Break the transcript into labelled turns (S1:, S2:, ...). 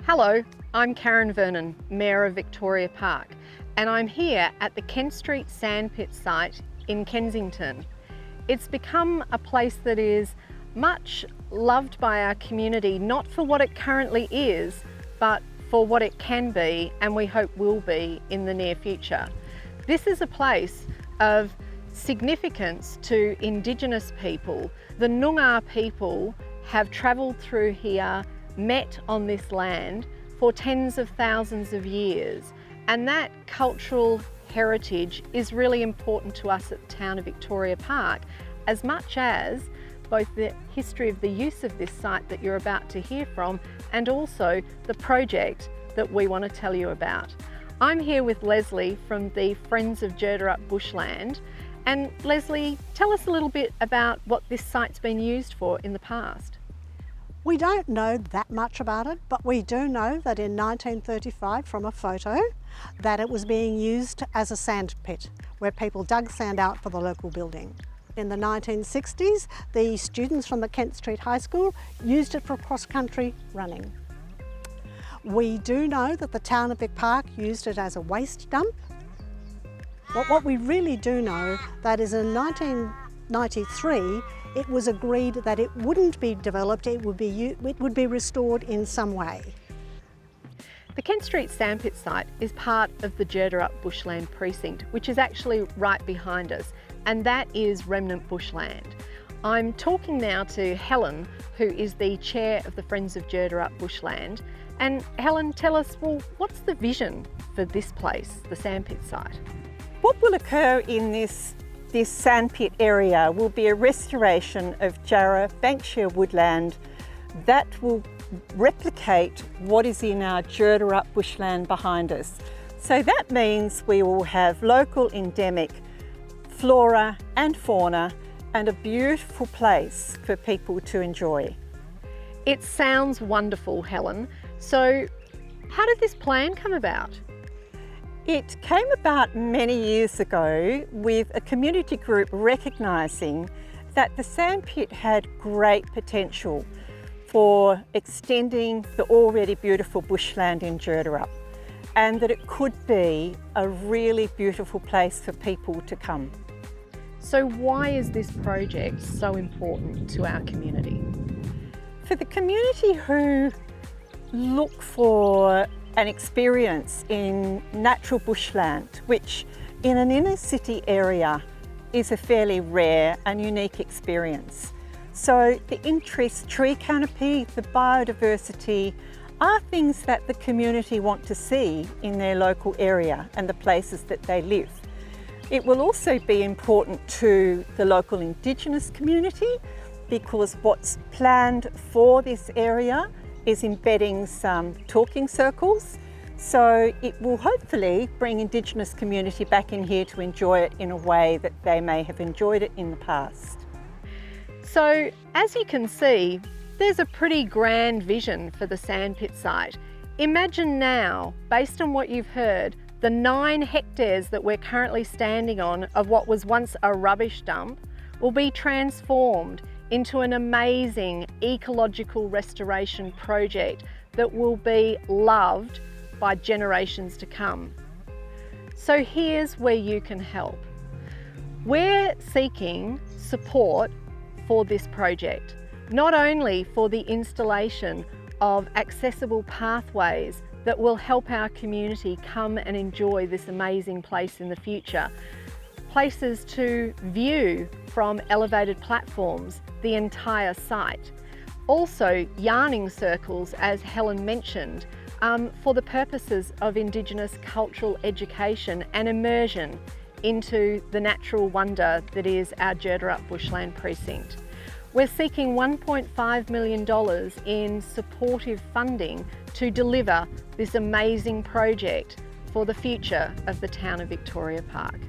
S1: Hello, I'm Karen Vernon, Mayor of Victoria Park, and I'm here at the Kent Street Sandpit site in Kensington. It's become a place that is much loved by our community, not for what it currently is, but for what it can be and we hope will be in the near future. This is a place of significance to Indigenous people. The Noongar people have travelled through here, met on this land for tens of thousands of years, and that cultural heritage is really important to us at the town of Victoria Park, as much as both the history of the use of this site that you're about to hear from and also the project that we want to tell you about. I'm here with Leslie from the Friends of Jirdarup Bushland. And Leslie, tell us a little bit about what this site's been used for in the past.
S2: We don't know that much about it, but we do know that in 1935, from a photo, that it was being used as a sand pit where people dug sand out for the local building. In the 1960s, the students from the Kent Street High School used it for cross-country running. We do know that the town of Vic Park used it as a waste dump. But what we really do know that is in 1993, it was agreed that it wouldn't be developed, it would be restored in some way.
S1: The Kent Street Sandpit site is part of the Jirdarup Bushland Precinct, which is actually right behind us, and that is remnant bushland. I'm talking now to Helen, who is the chair of the Friends of Jirdarup Bushland. And Helen, tell us, well, what's the vision for this place, the Sandpit site?
S3: What will occur in this sandpit area will be a restoration of Jarrah Bankshire woodland that will replicate what is in our Jirdarup bushland behind us. So that means we will have local endemic flora and fauna and a beautiful place for people to enjoy.
S1: It sounds wonderful, Helen. So how did this plan come about?
S3: It came about many years ago with a community group recognising that the sandpit had great potential for extending the already beautiful bushland in Jirdarup, and that it could be a really beautiful place for people to come.
S1: So why is this project so important to our community?
S3: For the community who look for an experience in natural bushland, which in an inner city area is a fairly rare and unique experience. So the interest, tree canopy, the biodiversity are things that the community want to see in their local area and the places that they live. It will also be important to the local Indigenous community because what's planned for this area is embedding some talking circles. So it will hopefully bring Indigenous community back in here to enjoy it in a way that they may have enjoyed it in the past.
S1: So as you can see, there's a pretty grand vision for the Sandpit site. Imagine now, based on what you've heard, the 9 hectares that we're currently standing on of what was once a rubbish dump will be transformed into an amazing ecological restoration project that will be loved by generations to come. So here's where you can help. We're seeking support for this project, not only for the installation of accessible pathways that will help our community come and enjoy this amazing place in the future, places to view from elevated platforms the entire site. Also yarning circles, as Helen mentioned, for the purposes of Indigenous cultural education and immersion into the natural wonder that is our Jirdarup Bushland Precinct. We're seeking $1.5 million in supportive funding to deliver this amazing project for the future of the town of Victoria Park.